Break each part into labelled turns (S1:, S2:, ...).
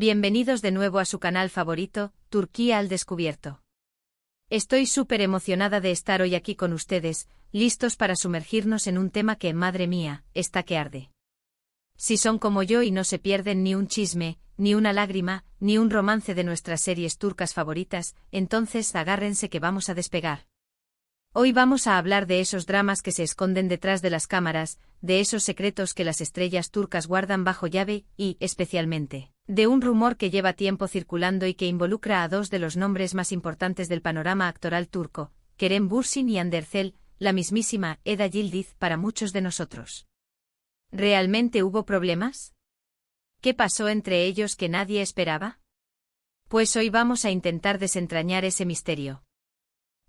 S1: Bienvenidos de nuevo a su canal favorito, Turquía al Descubierto. Estoy súper emocionada de estar hoy aquí con ustedes, listos para sumergirnos en un tema que, madre mía, está que arde. Si son como yo y no se pierden ni un chisme, ni una lágrima, ni un romance de nuestras series turcas favoritas, entonces agárrense que vamos a despegar. Hoy vamos a hablar de esos dramas que se esconden detrás de las cámaras, de esos secretos que las estrellas turcas guardan bajo llave y, especialmente, de un rumor que lleva tiempo circulando y que involucra a dos de los nombres más importantes del panorama actoral turco, Kerem Bürsin y Hande Erçel, la mismísima Eda Yildiz para muchos de nosotros. ¿Realmente hubo problemas? ¿Qué pasó entre ellos que nadie esperaba? Pues hoy vamos a intentar desentrañar ese misterio.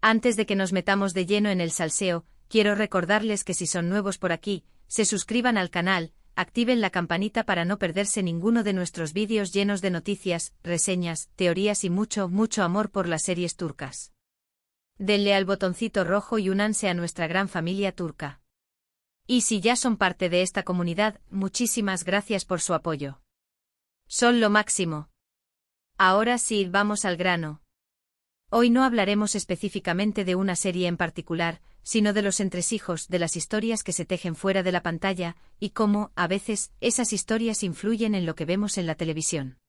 S1: Antes de que nos metamos de lleno en el salseo, quiero recordarles que si son nuevos por aquí, se suscriban al canal, activen la campanita para no perderse ninguno de nuestros vídeos llenos de noticias, reseñas, teorías y mucho, mucho amor por las series turcas. Denle al botoncito rojo y únanse a nuestra gran familia turca. Y si ya son parte de esta comunidad, muchísimas gracias por su apoyo. Son lo máximo. Ahora sí, vamos al grano. Hoy no hablaremos específicamente de una serie en particular, sino de los entresijos de las historias que se tejen fuera de la pantalla, y cómo, a veces, esas historias influyen en lo que vemos en la televisión.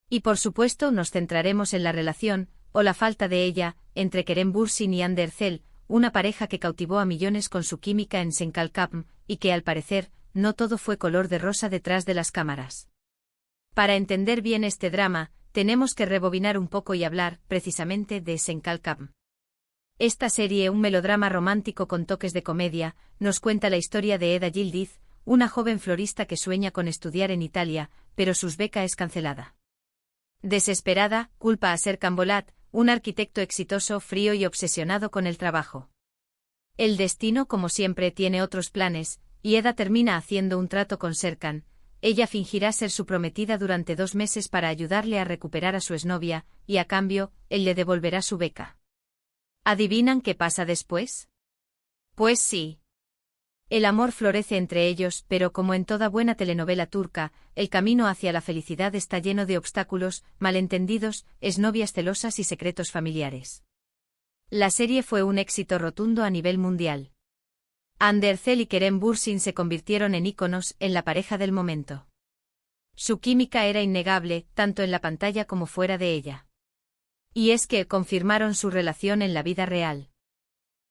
S1: Y por supuesto nos centraremos en la relación, o la falta de ella, entre Kerem Bürsin y Hande Erçel, una pareja que cautivó a millones con su química en Senkalkapm, y que al parecer, no todo fue color de rosa detrás de las cámaras. Para entender bien este drama, tenemos que rebobinar un poco y hablar, precisamente, de Senkalkapm. Esta serie, un melodrama romántico con toques de comedia, nos cuenta la historia de Eda Yildiz, una joven florista que sueña con estudiar en Italia, pero su beca es cancelada. Desesperada, culpa a Serkan Bolat, un arquitecto exitoso, frío y obsesionado con el trabajo. El destino, como siempre, tiene otros planes, y Eda termina haciendo un trato con Serkan. Ella fingirá ser su prometida durante 2 meses para ayudarle a recuperar a su exnovia, y a cambio, él le devolverá su beca. ¿Adivinan qué pasa después? Pues sí. El amor florece entre ellos, pero como en toda buena telenovela turca, el camino hacia la felicidad está lleno de obstáculos, malentendidos, exnovias celosas y secretos familiares. La serie fue un éxito rotundo a nivel mundial. Hande Erçel y Kerem Bürsin se convirtieron en íconos, en la pareja del momento. Su química era innegable, tanto en la pantalla como fuera de ella. Y es que confirmaron su relación en la vida real.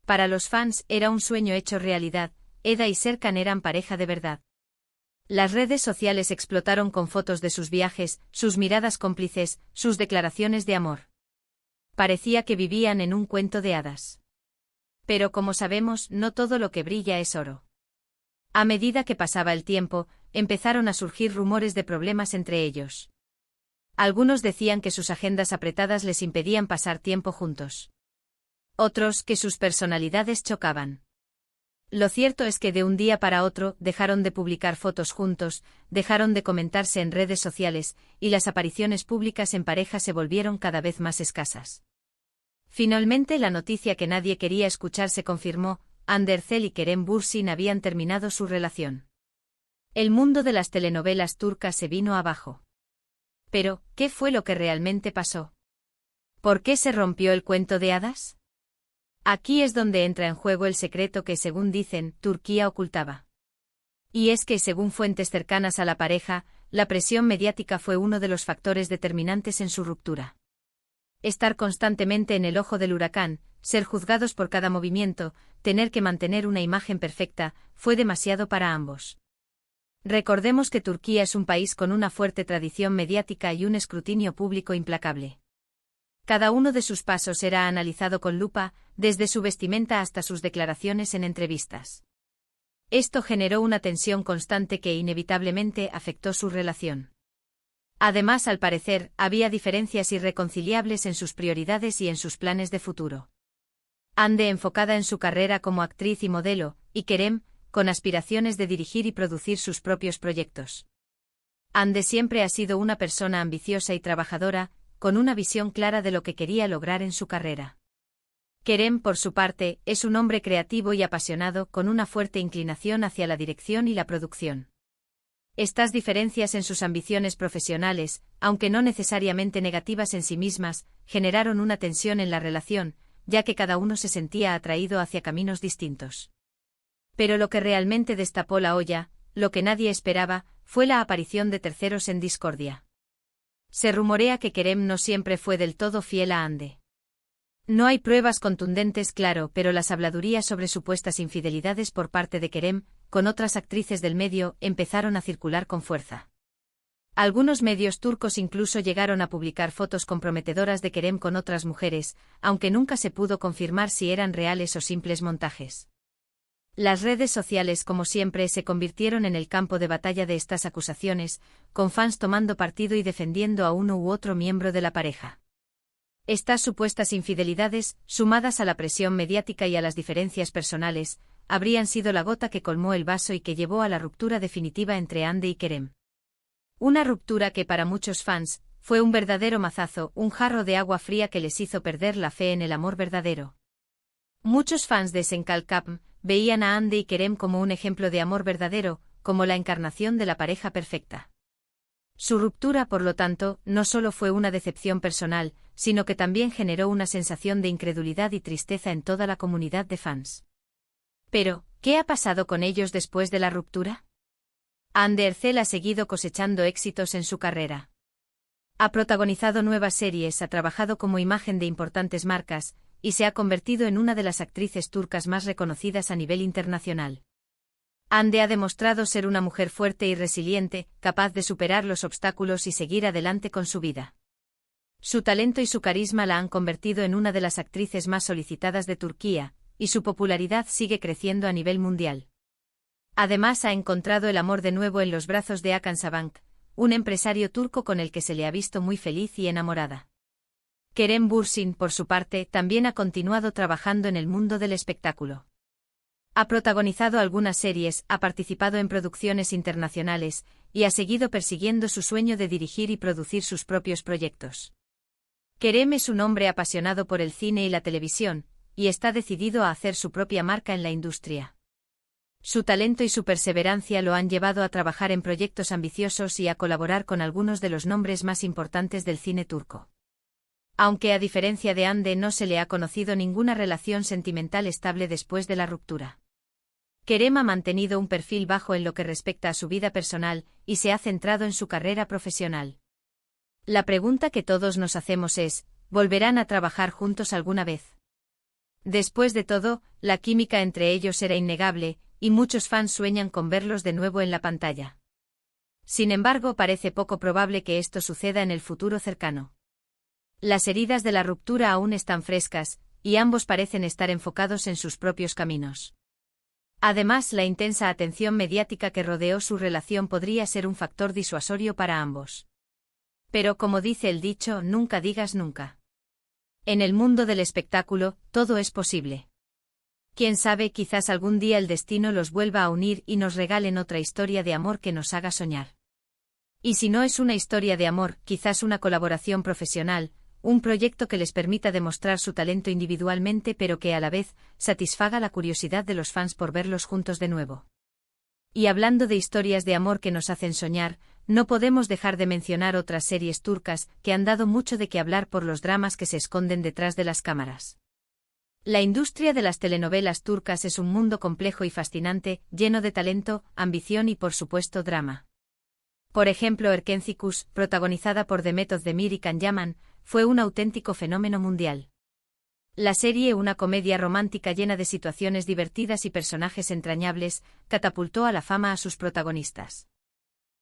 S1: Para los fans era un sueño hecho realidad, Eda y Serkan eran pareja de verdad. Las redes sociales explotaron con fotos de sus viajes, sus miradas cómplices, sus declaraciones de amor. Parecía que vivían en un cuento de hadas. Pero como sabemos, no todo lo que brilla es oro. A medida que pasaba el tiempo, empezaron a surgir rumores de problemas entre ellos. Algunos decían que sus agendas apretadas les impedían pasar tiempo juntos. Otros, que sus personalidades chocaban. Lo cierto es que de un día para otro dejaron de publicar fotos juntos, dejaron de comentarse en redes sociales, y las apariciones públicas en pareja se volvieron cada vez más escasas. Finalmente la noticia que nadie quería escuchar se confirmó: Hande Erçel y Kerem Bürsin habían terminado su relación. El mundo de las telenovelas turcas se vino abajo. Pero, ¿qué fue lo que realmente pasó? ¿Por qué se rompió el cuento de hadas? Aquí es donde entra en juego el secreto que, según dicen, Turquía ocultaba. Y es que, según fuentes cercanas a la pareja, la presión mediática fue uno de los factores determinantes en su ruptura. Estar constantemente en el ojo del huracán, ser juzgados por cada movimiento, tener que mantener una imagen perfecta, fue demasiado para ambos. Recordemos que Turquía es un país con una fuerte tradición mediática y un escrutinio público implacable. Cada uno de sus pasos era analizado con lupa, desde su vestimenta hasta sus declaraciones en entrevistas. Esto generó una tensión constante que inevitablemente afectó su relación. Además, al parecer, había diferencias irreconciliables en sus prioridades y en sus planes de futuro. Hande enfocada en su carrera como actriz y modelo, y Kerem, con aspiraciones de dirigir y producir sus propios proyectos. Hande siempre ha sido una persona ambiciosa y trabajadora, con una visión clara de lo que quería lograr en su carrera. Kerem, por su parte, es un hombre creativo y apasionado, con una fuerte inclinación hacia la dirección y la producción. Estas diferencias en sus ambiciones profesionales aunque no necesariamente negativas en sí mismas, generaron una tensión en la relación, ya que cada uno se sentía atraído hacia caminos distintos. Pero lo que realmente destapó la olla, lo que nadie esperaba, fue la aparición de terceros en discordia. Se rumorea que Kerem no siempre fue del todo fiel a Hande. No hay pruebas contundentes, claro, pero las habladurías sobre supuestas infidelidades por parte de Kerem, con otras actrices del medio, empezaron a circular con fuerza. Algunos medios turcos incluso llegaron a publicar fotos comprometedoras de Kerem con otras mujeres, aunque nunca se pudo confirmar si eran reales o simples montajes. Las redes sociales, como siempre, se convirtieron en el campo de batalla de estas acusaciones, con fans tomando partido y defendiendo a uno u otro miembro de la pareja. Estas supuestas infidelidades, sumadas a la presión mediática y a las diferencias personales, habrían sido la gota que colmó el vaso y que llevó a la ruptura definitiva entre Hande y Kerem. Una ruptura que para muchos fans fue un verdadero mazazo, un jarro de agua fría que les hizo perder la fe en el amor verdadero. Muchos fans de Senkalkapm veían a Hande y Kerem como un ejemplo de amor verdadero, como la encarnación de la pareja perfecta. Su ruptura, por lo tanto, no solo fue una decepción personal, sino que también generó una sensación de incredulidad y tristeza en toda la comunidad de fans. Pero, ¿qué ha pasado con ellos después de la ruptura? Hande Erçel ha seguido cosechando éxitos en su carrera. Ha protagonizado nuevas series, ha trabajado como imagen de importantes marcas, y se ha convertido en una de las actrices turcas más reconocidas a nivel internacional. Hande ha demostrado ser una mujer fuerte y resiliente, capaz de superar los obstáculos y seguir adelante con su vida. Su talento y su carisma la han convertido en una de las actrices más solicitadas de Turquía, y su popularidad sigue creciendo a nivel mundial. Además, ha encontrado el amor de nuevo en los brazos de Hakan Sabancı, un empresario turco con el que se le ha visto muy feliz y enamorada. Kerem Bürsin, por su parte, también ha continuado trabajando en el mundo del espectáculo. Ha protagonizado algunas series, ha participado en producciones internacionales, y ha seguido persiguiendo su sueño de dirigir y producir sus propios proyectos. Kerem es un hombre apasionado por el cine y la televisión, y está decidido a hacer su propia marca en la industria. Su talento y su perseverancia lo han llevado a trabajar en proyectos ambiciosos y a colaborar con algunos de los nombres más importantes del cine turco. Aunque a diferencia de Hande no se le ha conocido ninguna relación sentimental estable después de la ruptura. Kerem ha mantenido un perfil bajo en lo que respecta a su vida personal, y se ha centrado en su carrera profesional. La pregunta que todos nos hacemos es, ¿volverán a trabajar juntos alguna vez? Después de todo, la química entre ellos era innegable, y muchos fans sueñan con verlos de nuevo en la pantalla. Sin embargo, parece poco probable que esto suceda en el futuro cercano. Las heridas de la ruptura aún están frescas, y ambos parecen estar enfocados en sus propios caminos. Además, la intensa atención mediática que rodeó su relación podría ser un factor disuasorio para ambos. Pero como dice el dicho, nunca digas nunca. En el mundo del espectáculo, todo es posible. Quién sabe, quizás algún día el destino los vuelva a unir y nos regalen otra historia de amor que nos haga soñar. Y si no es una historia de amor, quizás una colaboración profesional, un proyecto que les permita demostrar su talento individualmente pero que a la vez satisfaga la curiosidad de los fans por verlos juntos de nuevo. Y hablando de historias de amor que nos hacen soñar, no podemos dejar de mencionar otras series turcas que han dado mucho de qué hablar por los dramas que se esconden detrás de las cámaras. La industria de las telenovelas turcas es un mundo complejo y fascinante, lleno de talento, ambición y por supuesto drama. Por ejemplo, Erkencikus, protagonizada por Demet Özdemir y Can Yaman, fue un auténtico fenómeno mundial. La serie, una comedia romántica llena de situaciones divertidas y personajes entrañables, catapultó a la fama a sus protagonistas.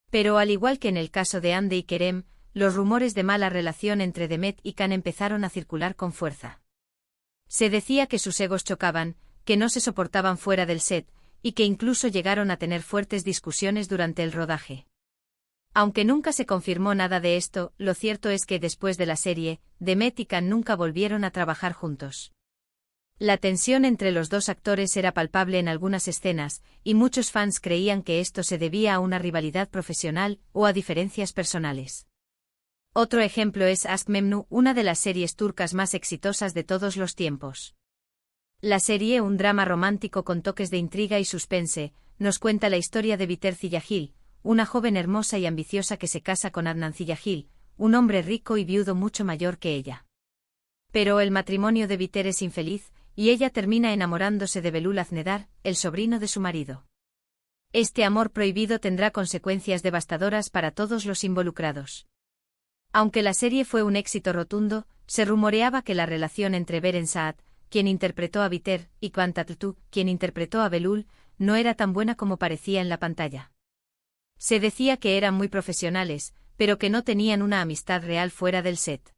S1: Pero al igual que en el caso de Hande y Kerem, los rumores de mala relación entre Demet y Can empezaron a circular con fuerza. Se decía que sus egos chocaban, que no se soportaban fuera del set, y que incluso llegaron a tener fuertes discusiones durante el rodaje. Aunque nunca se confirmó nada de esto, lo cierto es que después de la serie, Demet y Can nunca volvieron a trabajar juntos. La tensión entre los dos actores era palpable en algunas escenas, y muchos fans creían que esto se debía a una rivalidad profesional o a diferencias personales. Otro ejemplo es Aşk Memnu, una de las series turcas más exitosas de todos los tiempos. La serie, un drama romántico con toques de intriga y suspense, nos cuenta la historia de Biter Ziyagil, una joven hermosa y ambiciosa que se casa con Adnan Ziyagil, un hombre rico y viudo mucho mayor que ella. Pero el matrimonio de Biter es infeliz, y ella termina enamorándose de Belul Aznedar, el sobrino de su marido. Este amor prohibido tendrá consecuencias devastadoras para todos los involucrados. Aunque la serie fue un éxito rotundo, se rumoreaba que la relación entre Beren Saat, quien interpretó a Biter, y Quan Tattu, quien interpretó a Belul, no era tan buena como parecía en la pantalla. Se decía que eran muy profesionales, pero que no tenían una amistad real fuera del set.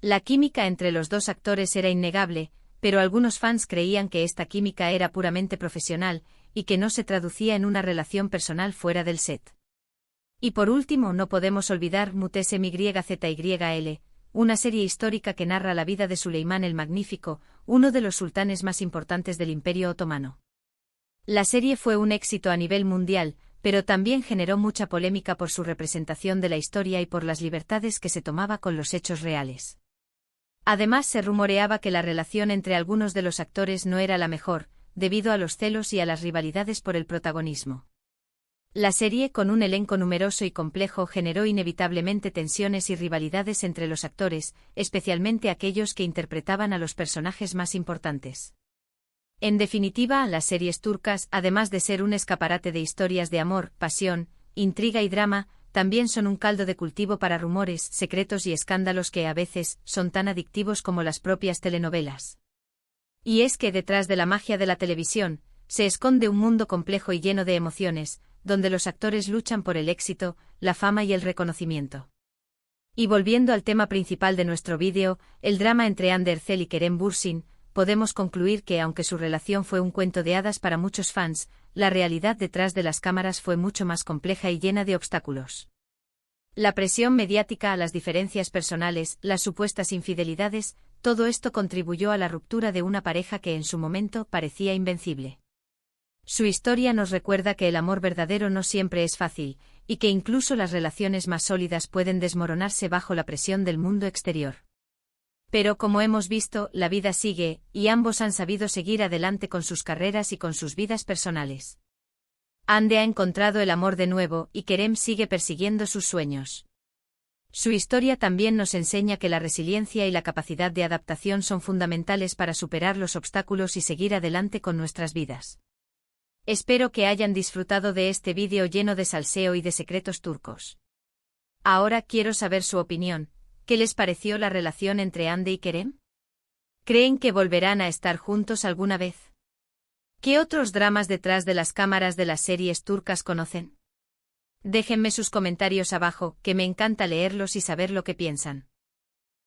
S1: La química entre los dos actores era innegable, pero algunos fans creían que esta química era puramente profesional, y que no se traducía en una relación personal fuera del set. Y por último no podemos olvidar Mutes MYZYL, una serie histórica que narra la vida de Suleimán el Magnífico, uno de los sultanes más importantes del Imperio Otomano. La serie fue un éxito a nivel mundial, pero también generó mucha polémica por su representación de la historia y por las libertades que se tomaba con los hechos reales. Además se rumoreaba que la relación entre algunos de los actores no era la mejor, debido a los celos y a las rivalidades por el protagonismo. La serie, con un elenco numeroso y complejo, generó inevitablemente tensiones y rivalidades entre los actores, especialmente aquellos que interpretaban a los personajes más importantes. En definitiva, las series turcas, además de ser un escaparate de historias de amor, pasión, intriga y drama, también son un caldo de cultivo para rumores, secretos y escándalos que a veces son tan adictivos como las propias telenovelas. Y es que detrás de la magia de la televisión, se esconde un mundo complejo y lleno de emociones, donde los actores luchan por el éxito, la fama y el reconocimiento. Y volviendo al tema principal de nuestro vídeo, el drama entre Hande Erçel y Kerem Bürsin, podemos concluir que aunque su relación fue un cuento de hadas para muchos fans, la realidad detrás de las cámaras fue mucho más compleja y llena de obstáculos. La presión mediática, las diferencias personales, las supuestas infidelidades, todo esto contribuyó a la ruptura de una pareja que en su momento parecía invencible. Su historia nos recuerda que el amor verdadero no siempre es fácil, y que incluso las relaciones más sólidas pueden desmoronarse bajo la presión del mundo exterior. Pero como hemos visto, la vida sigue, y ambos han sabido seguir adelante con sus carreras y con sus vidas personales. Hande ha encontrado el amor de nuevo, y Kerem sigue persiguiendo sus sueños. Su historia también nos enseña que la resiliencia y la capacidad de adaptación son fundamentales para superar los obstáculos y seguir adelante con nuestras vidas. Espero que hayan disfrutado de este vídeo lleno de salseo y de secretos turcos. Ahora quiero saber su opinión. ¿Qué les pareció la relación entre Hande y Kerem? ¿Creen que volverán a estar juntos alguna vez? ¿Qué otros dramas detrás de las cámaras de las series turcas conocen? Déjenme sus comentarios abajo, que me encanta leerlos y saber lo que piensan.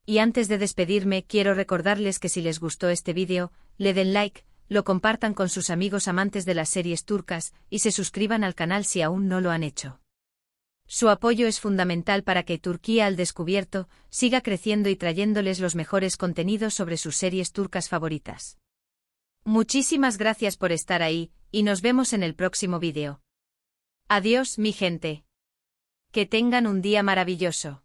S1: Y antes de despedirme, quiero recordarles que si les gustó este vídeo, le den like, lo compartan con sus amigos amantes de las series turcas, y se suscriban al canal si aún no lo han hecho. Su apoyo es fundamental para que Turquía al Descubierto siga creciendo y trayéndoles los mejores contenidos sobre sus series turcas favoritas. Muchísimas gracias por estar ahí, y nos vemos en el próximo vídeo. Adiós, mi gente. Que tengan un día maravilloso.